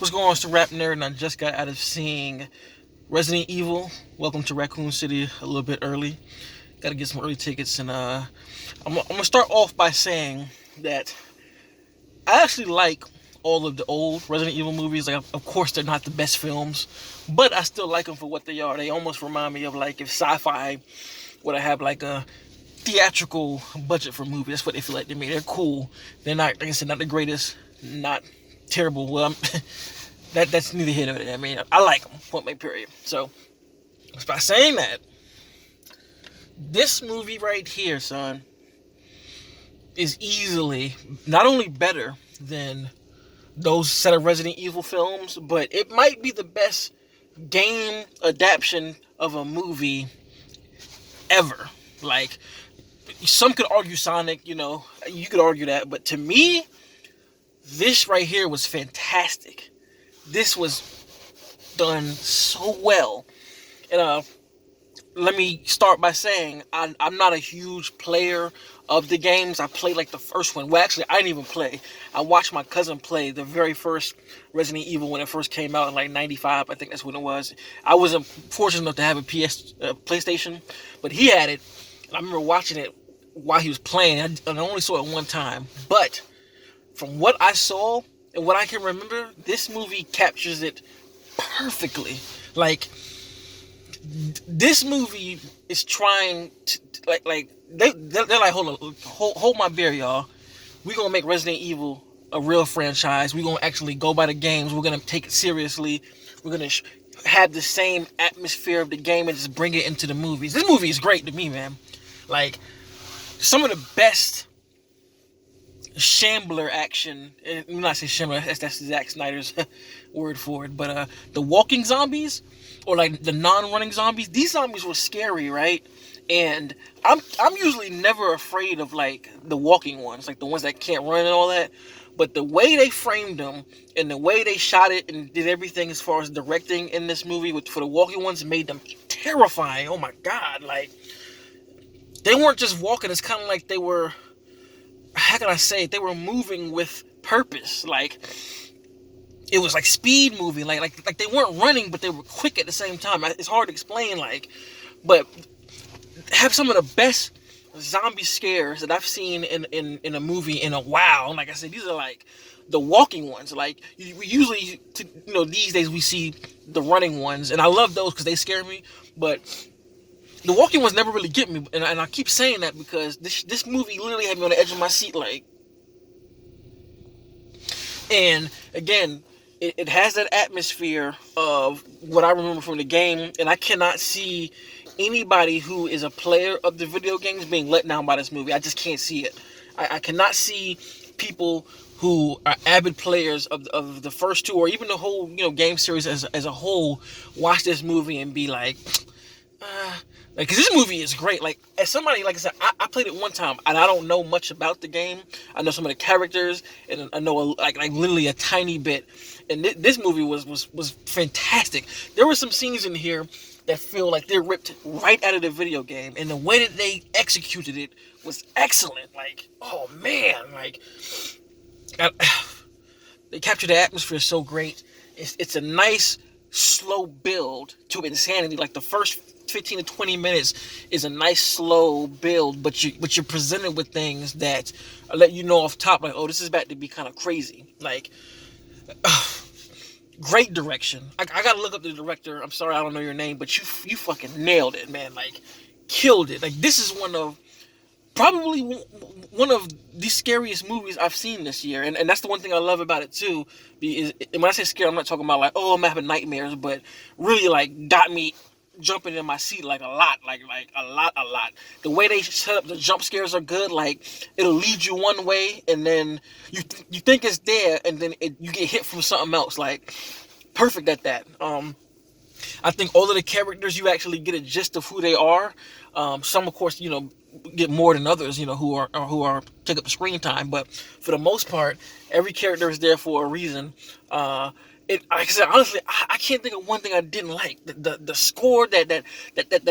What's going on? It's the RapNerd, and I just got out of seeing Resident Evil. Welcome to Raccoon City a little bit early. Got to get some early tickets, and I'm gonna start off by saying that I actually like all of the old Resident Evil movies. Like, of course, they're not the best films, but I still like them for what they are. They almost remind me of like if sci-fi would have like a theatrical budget for movies. That's what they feel like to me. They're cool. They're not, like I said, not the greatest, not terrible. Well, that's neither here nor there. I mean, I like them. Point blank period. So, by saying that, this movie right here, son, is easily not only better than those set of Resident Evil films, but it might be the best game adaptation of a movie ever. Like, some could argue Sonic, you could argue that, but to me, this right here was fantastic. This was done so well. And let me start by saying I'm not a huge player of the games. I played like the first one. Well, actually, I didn't even play. I watched my cousin play the very first Resident Evil when it first came out in like '95. I think that's when it was. I wasn't fortunate enough to have a PlayStation, but he had it. And I remember watching it while he was playing. And I only saw it one time. But from what I saw and what I can remember, this movie captures it perfectly. Like, this movie is trying to they're like, hold my beer, y'all. We're gonna make Resident Evil a real franchise. We're gonna actually go by the games. We're gonna take it seriously. We're gonna have the same atmosphere of the game and just bring it into the movies. This movie is great to me, man. Like, some of the best shambler action. I'm not saying shambler, that's Zack Snyder's word for it, but the walking zombies, or like the non-running zombies, these zombies were scary, right? And I'm usually never afraid of like the walking ones, like the ones that can't run and all that. But the way they framed them and the way they shot it and did everything as far as directing in this movie for the walking ones made them terrifying. Oh my God. Like, they weren't just walking. It's kind of like they were, how can I say it? They were moving with purpose. Like, it was like speed moving. Like they weren't running, but they were quick at the same time. It's hard to explain, but have some of the best zombie scares that I've seen in a movie in a while. And like I said, these are like the walking ones. Like, we usually, these days we see the running ones, and I love those because they scare me. But the walking ones never really get me, and I keep saying that because this movie literally had me on the edge of my seat, like. And again, it has that atmosphere of what I remember from the game, and I cannot see anybody who is a player of the video games being let down by this movie. I just can't see it. I cannot see people who are avid players of the first two, or even the whole game series as a whole, watch this movie and be like, because this movie is great. Like, as somebody, like I said, I played it one time, and I don't know much about the game. I know some of the characters, and I know like literally a tiny bit. And this movie was fantastic. There were some scenes in here that feel like they're ripped right out of the video game, and the way that they executed it was excellent. Like, oh man, like they captured the atmosphere so great. It's a nice slow build to insanity. Like, the first 15 to 20 minutes is a nice slow build, but you're presented with things that let you know off top, like, oh, this is about to be kind of crazy. Like, great direction. I gotta look up the director. I'm sorry, I don't know your name, but you fucking nailed it, man. Like, killed it. Like, this is probably one of the scariest movies I've seen this year, and that's the one thing I love about it too. Is when I say scary, I'm not talking about like, oh, I'm having nightmares, but really like got me jumping in my seat like a lot. The way they set up the jump scares are good. Like, it'll lead you one way, and then you think it's there, and then you get hit from something else. Like, perfect at that. I think all of the characters, you actually get a gist of who they are. Some, of course, get more than others, who are take up the screen time. But for the most part, every character is there for a reason. Like I said, honestly, I can't think of one thing I didn't like. The score, that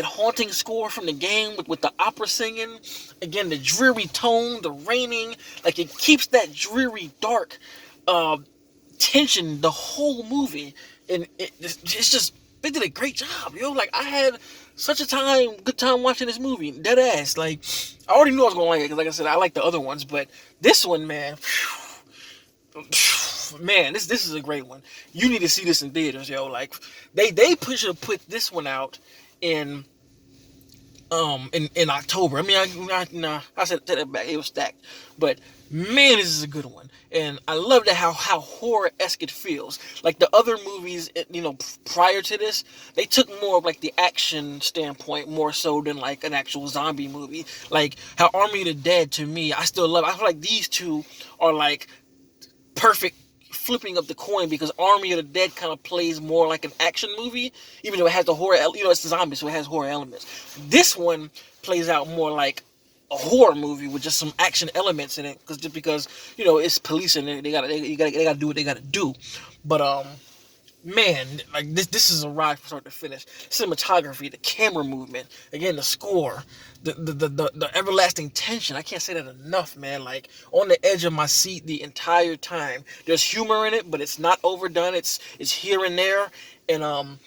haunting score from the game with the opera singing, again, the dreary tone, the raining, like, it keeps that dreary, dark tension the whole movie, and it's just they did a great job, yo. Like I had such a good time watching this movie, dead ass. Like I already knew I was gonna like it because, like I said, I like the other ones, but this one, man, man, this is a great one. You need to see this in theaters, yo. Like they should have put this one out in in October. I mean, I said that back. It was stacked, but man, this is a good one, and I love that how horror-esque it feels. Like the other movies, prior to this, they took more of like the action standpoint more so than like an actual zombie movie. Like how Army of the Dead, to me, I still love. I feel like these two are like perfect flipping of the coin, because Army of the Dead kind of plays more like an action movie, even though it has the horror, it's the zombies, so it has horror elements. This one plays out more like a horror movie with just some action elements in it, because it's police and they gotta do what they gotta do. But man, like this is a ride from start to finish. Cinematography, the camera movement, again the score, the everlasting tension. I can't say that enough, man. Like on the edge of my seat the entire time. There's humor in it, but it's not overdone. It's here and there, and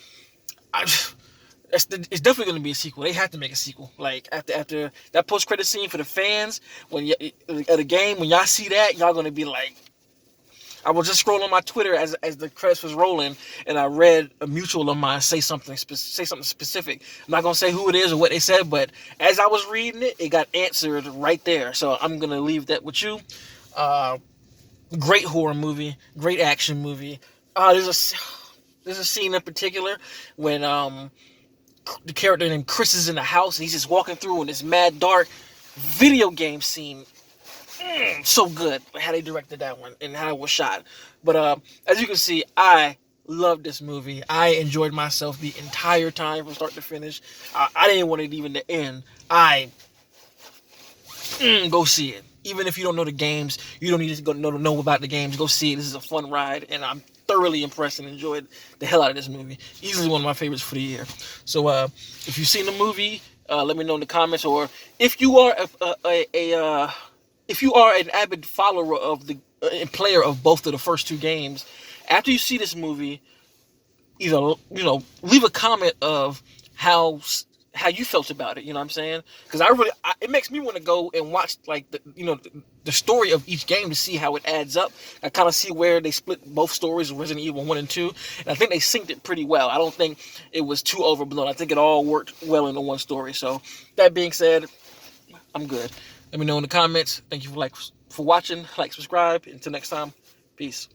it's definitely going to be a sequel. They have to make a sequel. Like after that post credit scene for the fans when at a game, when y'all see that, y'all going to be like. I was just scrolling my Twitter as the credits was rolling, and I read a mutual of mine say something specific. I'm not gonna say who it is or what they said, but as I was reading it, it got answered right there. So I'm gonna leave that with you. Great horror movie, great action movie. There's a scene in particular when the character named Chris is in the house and he's just walking through in this mad dark video game scene. So good how they directed that one and how it was shot. But as you can see, I love this movie. I enjoyed myself the entire time from start to finish. I didn't want it even to end. Go see it. Even if you don't know the games, you don't need to go know about the games. Go see it. This is a fun ride, and I'm thoroughly impressed and enjoyed the hell out of this movie. Easily one of my favorites for the year. So if you've seen the movie, let me know in the comments, or if you are if you are an avid follower of the player of both of the first two games, after you see this movie, either leave a comment of how you felt about it. You know what I'm saying? Because it makes me want to go and watch like the story of each game to see how it adds up. I kind of see where they split both stories of Resident Evil 1 and 2, and I think they synced it pretty well. I don't think it was too overblown. I think it all worked well into one story. So that being said, I'm good. Let me know in the comments. Thank you for watching. Like, subscribe. Until next time, peace.